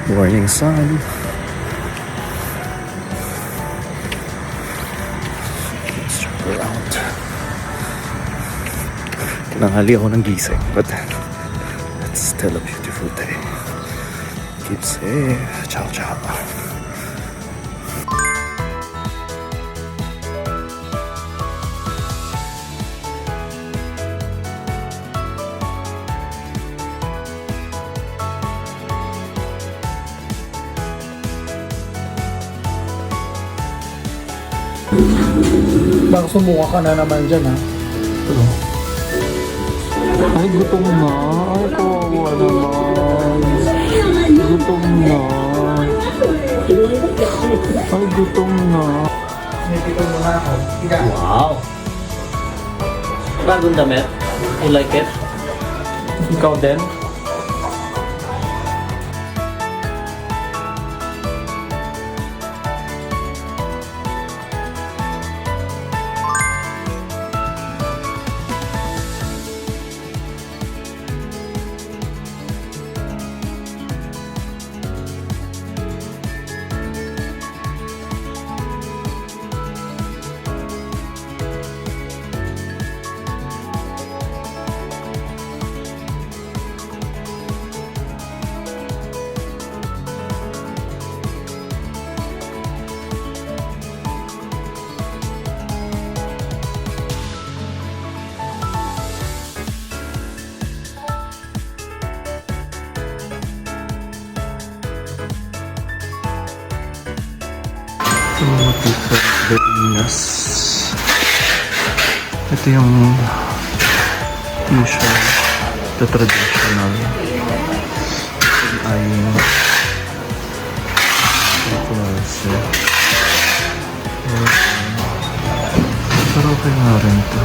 Morning sun. Let's jump around. Tinanghali ako ng gising, but it's still a beautiful day. Keep safe. Ciao, ciao. Baka sumuka ka na naman dyan, ha? Ay, gutom na. Ay, kawawa naman. Gutom na. Ay, gutom na. Nagpito mo na ako. Wow! Bagong damit. You like it? Ikaw din? Dito sa Pilipinas. Ito yung usual, the traditional. Ay klase. Pero okay nga rin ito.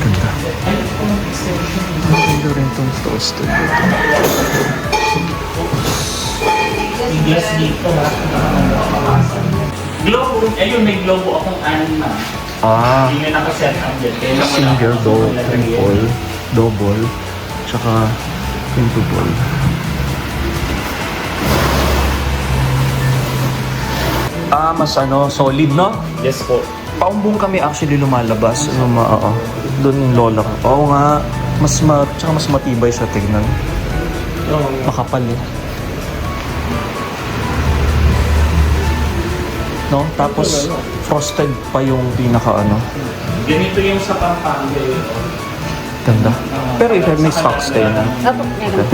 Ganda. Maganda rin itong toasted dito. Globo, ayun may globo akong anim na. Ah, Hindi nga nakaset up dyan. Kaya naman single, triple, double, tsaka quintuple. Ah, mas solid, no? Yes po. Paumbong kami actually lumalabas. Oo. Doon yung lola ko. Oo nga, tsaka mas matibay siya tignan. Makapal eh. No? Tapos frosted pa yung pinaka Ganito yung sa Pampanga yun. Ganda. Pero ito may stocks kayo na. Okay.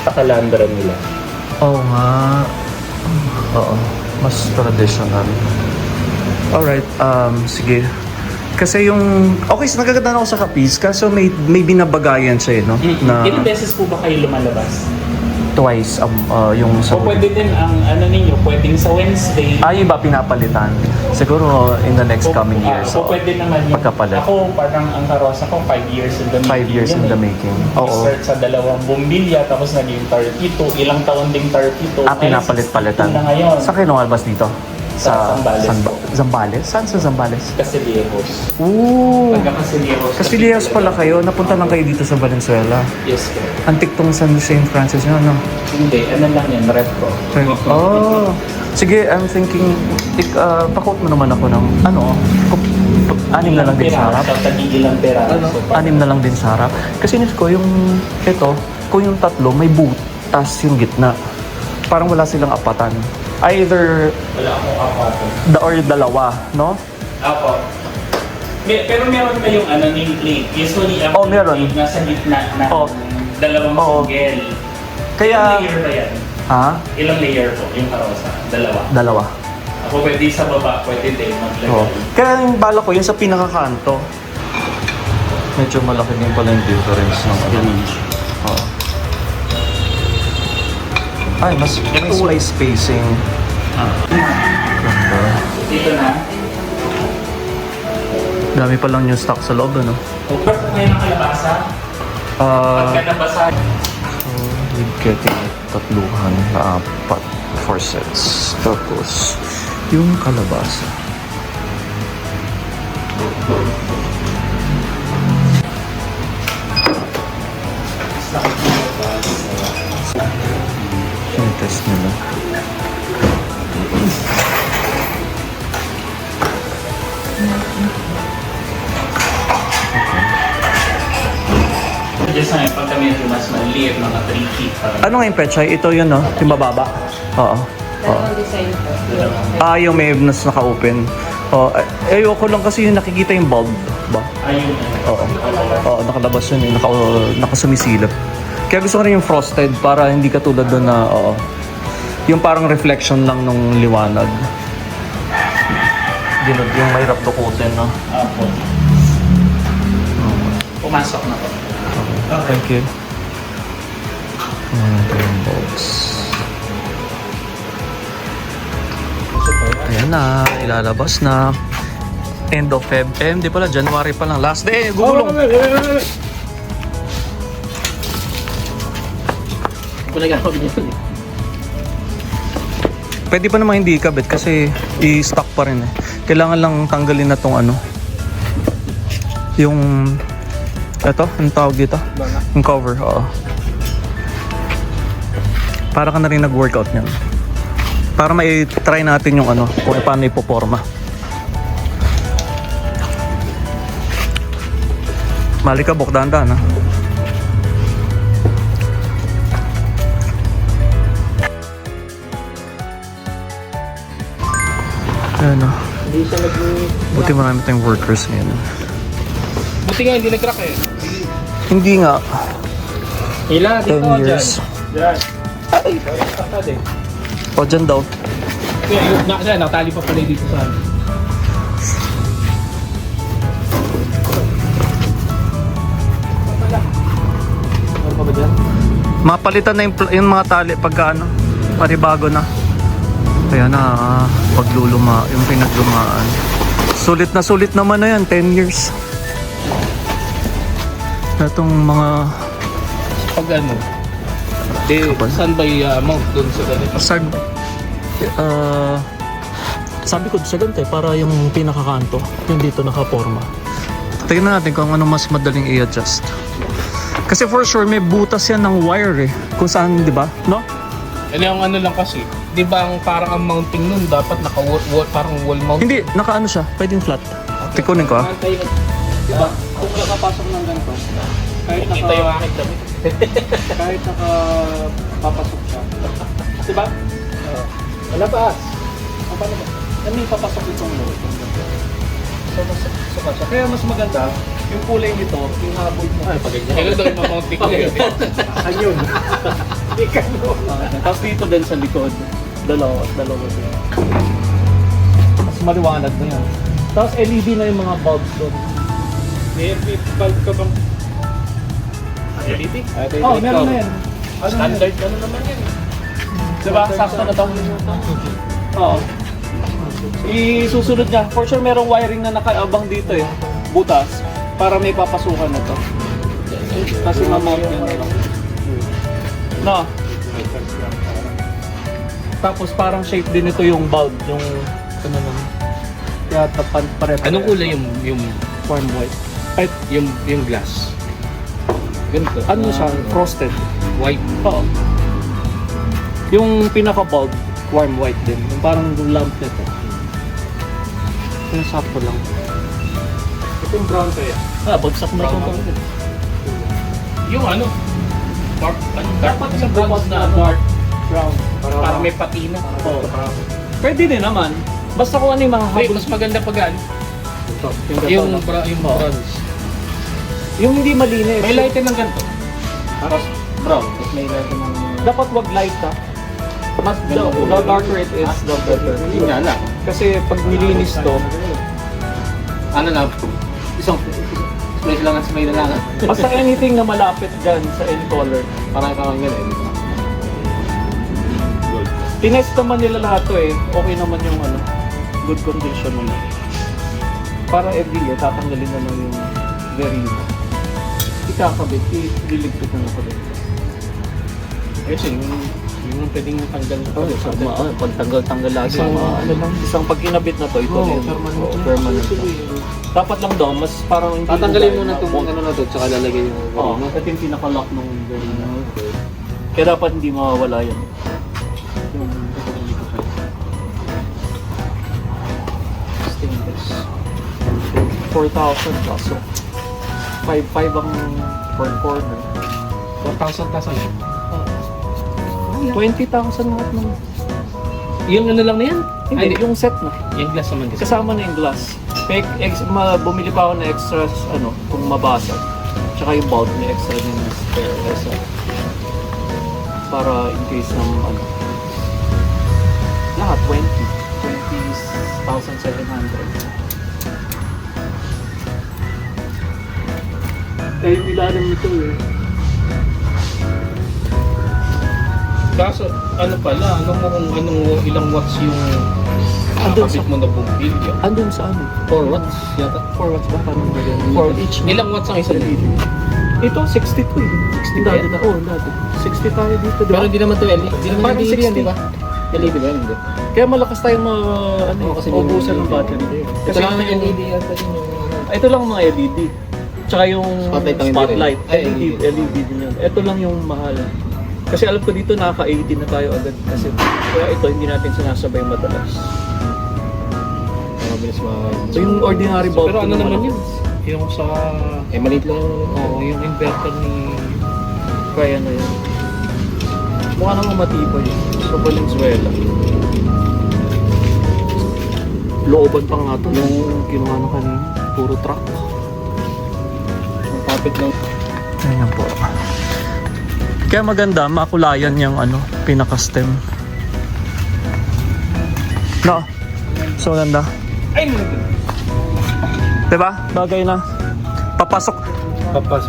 Pakalandra nila. Oo nga. Oo. Mas traditional. Alright, sige. Kasi yung... Okay, so nagaganda ako sa Capiz, kaso may binabagayan siya no? Na Ilang beses po ba kayo lumalabas? twice yung sa... O pwede din ang ninyo, pwedeng sa Wednesday. Ay, iba pinapalitan. Siguro in the next coming years. O pwede naman yung... Pagkapalit. Ako, parang ang karosa ko, 5 years in the making. 5 years in the making. Oo. Start sa 2 bumbilya, tapos naging 32. Ilang taon ding 32. Pinapalit-palitan. Na ngayon. Sa kayo lumalabas dito? Sa Zambales po. Zambales? Saan sa Zambales? Casillejos. Ooh! Taga Casillejos. Casillejos pala kayo. Napunta lang kayo dito sa Valenzuela. Yes, po. Antik tong San Francis nyo, no? Hindi, ano lang yan, retro. Oh! Sige, I'm thinking, pa-quote mo naman ako ng, anim na lang din sa harap. Sa ilang peraso. Anim na lang din sa harap. Kasi nito ko, kung yung tatlo, may butas yung gitna. Parang wala silang apatan. Either Wala akong apato. or dalawa, no? Apo. Pero meron kayong nameplate. Usually, ang meron. nameplate nasa gitna na dalawang Oo. single. Kaya, Ilang layer ba yan? ha? Ilang layer po yung karosa? Dalawa. Ako pwede sa baba, pwede din maglagay. Oo. Kaya yung bala ko, yun sa pinakakanto. Medyo malaki din pala yung difference ng Oo. Ay, mas may spacing. Ganda. Dito na. Dami pa lang yung stock sa loob, ano? Kung gusto kayo ng kalabasa, pagka nabasa, So, we're getting tatluhan na 4 sets. Tapos, yung kalabasa. Sinitest nila. Just na pagka medyo mas maliit, mga 3 feet. Ano nga yung pechay? Ito yun, no? Yung bababa? Oo. Oo. Dalawang design po. Ah, yung may nas naka-open. Oh, ayoko lang kasi yung nakikita yung bulb ba? Ayun. Oo. Oo, nakalabas yun eh. Nakasumisilip. Kaya gusto ko rin yung frosted para hindi katulad doon na, oo. Yung parang reflection lang nung liwanag. Ginod yung mahirap dukutin, no? Apo. Pumasok na po. Thank you. Ito yung bulbs. Ayan na, ilalabas na. End of Feb. Hindi pala, January pa lang. Last day, gugulong. Pwede pa naman hindi ikabit kasi i-stock pa rin eh. Kailangan lang tanggalin na tong ano. Yung... Ito, ang tawag dito? Yung cover, oo. Para ka na rin nag-workout niyan. Para may try natin yung ano, kung paano ipoporma. Malikabok, dahan-dahan ha. Ayan o. Buti marami tayong workers ngayon. Buti nga hindi nag-crack eh. Hindi nga. Ila, 10 years. Yan. Ay, katad eh. O, dyan daw. Kaya yung nakatali pa pala dito sa ano. Ano pa ba dyan? Mapalitan na yung mga tali pagka ano, paribago na. Kaya na, pagluluma, yung pinaglumaan. Sulit naman na yan, 10 years. Itong mga... Pag ano? Saan ba mount doon sa ganito? Sabi ko sa ganito para yung pinakakanto, yung dito nakaporma. Tingnan natin kung ano mas madaling i-adjust. Kasi for sure may butas yan ng wire eh. Kung saan, di ba? No? Ano yung ano lang kasi, di ba ang parang ang mounting nun dapat naka-wall, parang wall mount? Hindi, nakaano siya. Pwedeng flat. Tikunin ko ah. Di ba? Kung nakapasok ng ganito, kahit Kita yung aking damit. kahit nakapapasok siya. Di ba? Wala pa. Paano ba? Ano yung papasok itong load? So, kaya mas maganda, yung kulay nito, yung habol mo. Ay, pag-ganyan. Kaya doon mamounting ko yun. Ayun. Hindi ka no. Tapos dito din sa likod. Dalawa din. Mas maliwanag na yan. Tapos LED na yung mga bulbs doon. May bulb ka bang LED? Oo, meron na yan. Standard ano naman yan. Diba? Sakto na daw. Oo. Isusunod niya. For sure merong wiring na nakaabang dito eh. Butas. Para may papasukan na to. Kasi mamount yun na lang. No. Tapos parang shape din ito yung bulb. Yung ano naman. Kaya tapan pare. Anong kulay yung warm white? Ay, yung glass? Ganito. ano siya? Frosted. White. Oo. Yung pinaka-bulb, warm white din. Yung parang lamp nito. Yung sakto lang. Ito yung brown kaya. Bagsak na ito. Yung ano? Dark, Dapat sa yung bronze bukas na na dark brown. parang may patina. Oo. Pwede din naman. Basta kung ano yung mga Wait, habol. mas maganda pag ano? Yung, Yung bronze. yung hindi malinis. May lighten ng ganito. Tapos brown. Tapos may lighten ng... Dapat wag light ha. Mas the darker it is, the better. Yun nga lang. Kasi pag nilinis to, Ano na? Isang spray lang ang spray na lang. basta anything na malapit dyan sa end color. Parang parang ganun. Tinest naman nila lahat to eh. Okay naman yung ano, good condition naman. Para every year, tatanggalin naman yung very ikakabit, ililigpit na ako rin. Kasi yung Yung pwedeng tanggal. Pagtanggal-tanggal lagi. Isang ano lang. Isang pag kinabit na to, ito Oo, din. permanent Oo, na. permanent na. Dapat lang daw, mas parang hindi Tatanggalin mo dahil na itong ano na to, tsaka lalagay yung Oo, no? ito yung pinaka-lock nung ganun. Kaya dapat hindi mawawala yan. Yung Stainless. 4,000 kaso. 5,500 ang per corner. 4,000 kaso yun. 20,000 lahat ng... Yung ano lang na yan? Hindi, yung set na. Yung glass naman kasi. Kasama na yung glass. Bumili pa ako na extras, kung mabasag. Tsaka yung bulb na extra din na spare. Kasi, para in case ng lahat 20,700. Kaya yung ilalim nito Kaso, ano pala, ilang watts yung Andun sa- nakakabit mo na bumbilya? Andun sa 4 watts yata. 4 watts ba? Parang ganyan. 4 each. Ilang watts ang isang LED? Ito, 62 eh. 60 dati na. Oo, dati. 60 tayo dito, di ba? Pero hindi naman to LED. Hindi naman Parang LED yan, 60. di ba? LED ba? Hindi. Kaya malakas tayong Kasi ubusan ng yung battery. Ito Kasi lang ang yung- LED yata din yung... Ito lang mga LED. Tsaka yung Spotlight ang hindi spotlight. rin. Ay, LED din yun. Ito lang yung mahal. Kasi alam ko dito nakaka-80 na tayo agad. Kasi kaya ito hindi natin sinasabay madalas. Mabilis So yung ordinary bulb. Pero ano naman yun? Yung sa... Eh, maliit lang yung... Oo, yung inverter ni... Kaya na yun. Mukha namang matibay. Sa Valenzuela. Looban pa nga to. Yung kinuha na kanina. Puro truck. Ang kapit lang. Ayan po. Kaya maganda, makulayan yung pinaka-stem. No? So ganda. Ay! Diba? Bagay na. Papasok.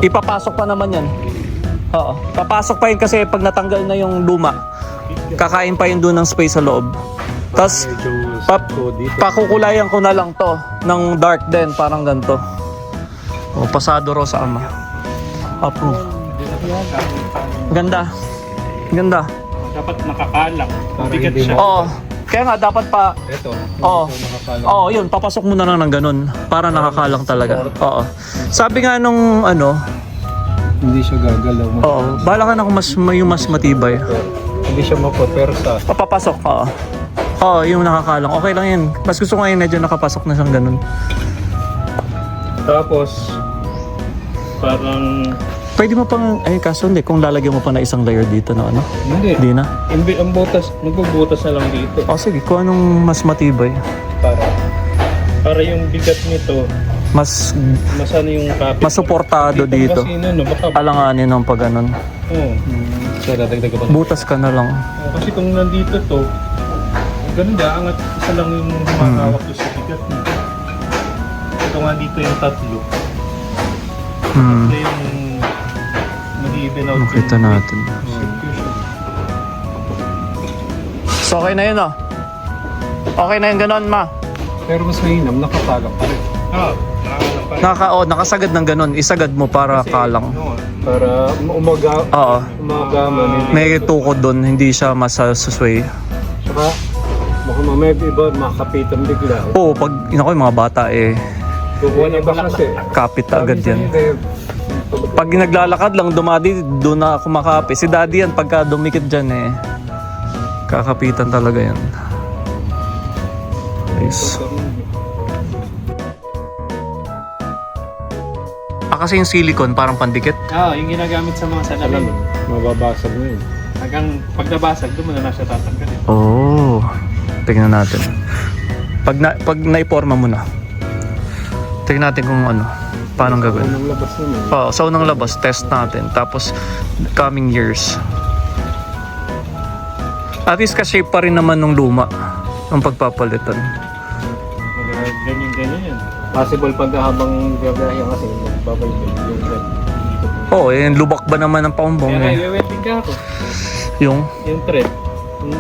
Ipapasok pa naman yan. Oo. Papasok pa yun kasi pag natanggal na yung luma, kakain pa yun doon ng space sa loob. Tapos, pakukulayan ko na lang to ng dark din, parang ganito. O, pasado raw sa ama. Approve. Ganda. Ganda. Dapat nakakalang. Bigat hindi siya. Oo. Kaya nga dapat pa Ito. Oo. Oo, yun, papasok mo na lang ng ganun para nakakalang talaga. Oo. Sabi nga nung Hindi siya gagalaw. oo, bala ka na kung yung mas matibay. Hindi siya mapapersa. Papapasok, oo. Oo, yung nakakalang. Okay lang yan. Mas gusto ko ngayon medyo nakapasok na siyang ganun. Tapos, parang Pwede mo pang, kaso hindi, kung lalagyan mo pa na isang layer dito na Hindi. Hindi na. ang butas, magbubutas na lang dito. O sige, kung anong mas matibay. Para yung bigat nito, Mas masano yung kapit. masuportado dito. Kasi baka, Alanganin ng pag ganun. Siya dadagdag pa. Butas ka na lang. kasi kung nandito to, ganda, angat isa lang yung humahawak doon sa bigat nito. Ito nga dito yung tatlo. Hmm. Ito yung mag-even out. Makita natin. So okay na yun Okay na yun ganun, ma. Pero mas mainam, nakatalag pa rin. Nakasagad ng ganun. Isagad mo para kalang. Para Oo. umagaman. May tukod doon, hindi siya masasusway. Saka, baka mamaya iba makapitan bigla. Oo, pag yung mga bata Kukuha na ba kasi? kapit agad yan. Pag naglalakad lang, dumadi, doon na kumakapi. Si daddy yan, pagka dumikit dyan kakapitan talaga yan. Nice. Kasi yung silicone parang pandikit. Yung ginagamit sa mga salamin. Mababasag mo yun. Hanggang pag nabasag, doon mo na siya tatanggalin. Oh, tingnan natin. Pag naiporma mo na. Tingnan natin kung paano gagawin. Anong labas naman? Sa unang labas, test natin. Tapos, coming years. At least ka-shape pa rin naman nung luma. Ang pagpapalitan. Ganyan yan. Possible pag habang biyahe kasi magbabaybay yung red. Oo, lubak ba naman ng paumbong Kaya i-welding ka ako. Yung? Yung thread.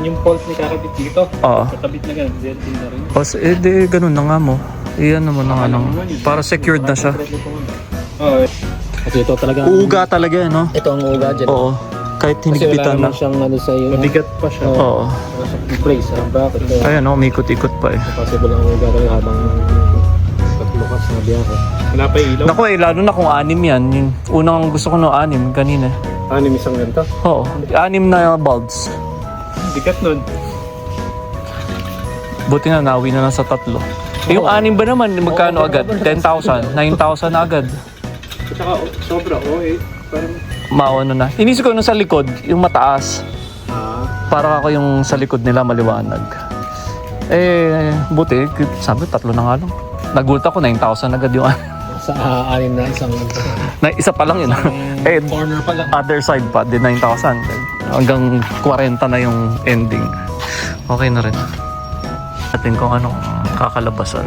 Yung pulse ni kakabit dito. Oo. Kakabit na ganun. Welding na rin. Di ganun na nga mo. Iyan naman na nga lang. Para secured na siya. Oo. Kasi ito talaga. Uuga talaga no? Ito ang uga dyan. Oo. Kahit Kasi wala hinigpitan na. naman siyang ano sa iyo. Mabigat pa siya. Oo. Wala siyang place, ang bracket. Ayan, umikot-ikot pa eh. Possible ang gagawin habang katlukas na biyahe. Wala pa ilaw. Naku eh, lalo na kung 6 yan. Yung unang gusto ko no 6 kanina. Anim isang ganito. Oo, 6 na bulbs. Bigat nun. Buti na nawi na lang sa 3. Yung 6 ba naman, magkano agad? 10,000, 9,000 na agad. At saka sobra, parang... Maano na. Inisip ko nung sa likod, yung mataas. Para ako yung sa likod nila maliwanag. Eh, buti, sabi 3 na nga lang. Nagulat ako, 9,000 agad yung Sa anim na isang na isa pa lang yun. Eh, corner pa lang. other side pa, di 9,000. Hanggang 40 na yung ending. Okay na rin. Atin kung ano kakalabasan.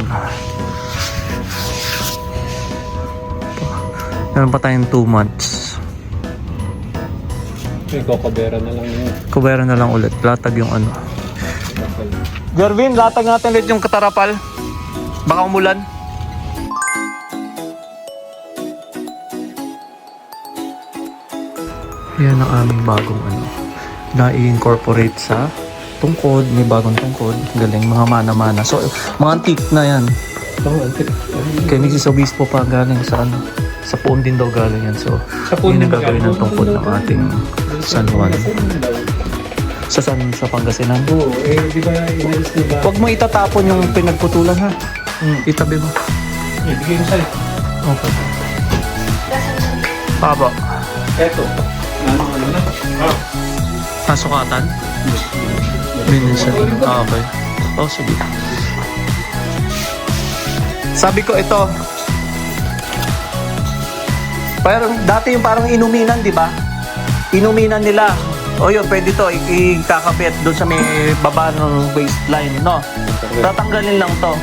Meron pa tayong 2 months. May kokobera na lang yun. Kubera na lang ulit. Latag yung ano. Jervin, latag natin ulit yung katarapal. Baka umulan. Yan ang aming bagong ano. Na-incorporate sa tungkod. May bagong tungkod. Galing. Mga mana-mana. So, mga antique na yan. Kay Mrs. Obispo pa galing sa ano. Sa Puon din daw galing yan. So, Sa Puon yun ang din gagawin ng galing. tungkod ng ating San Juan. Sa Pangasinan. Oo, di ba inalis nila? Huwag mo itatapon yung pinagputulan ha. Itabi mo. Ibigay mo sa'yo. Okay. Paba. Eto. Ano na? Pasukatan? Minsan. Okay. Oh, sige. Sabi ko ito. Parang dati yung parang inuminan, di ba? Inuminan nila. O yun, pwede to. Ikakapit doon sa may baba ng waistline, no? Tatanggalin lang to.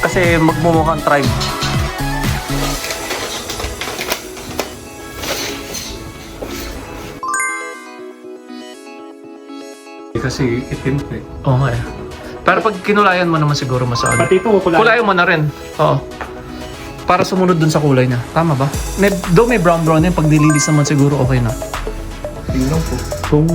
Kasi magmumukhang tribe. Kasi itim eh. Oo nga eh. Pero pag kinulayan mo naman siguro masaan. Pati ito, Kulayan mo na rin. Oo. Para sumunod dun sa kulay niya. Tama ba? May brown-brown yan. Pag nililis naman siguro okay na. Tingnan po. Kung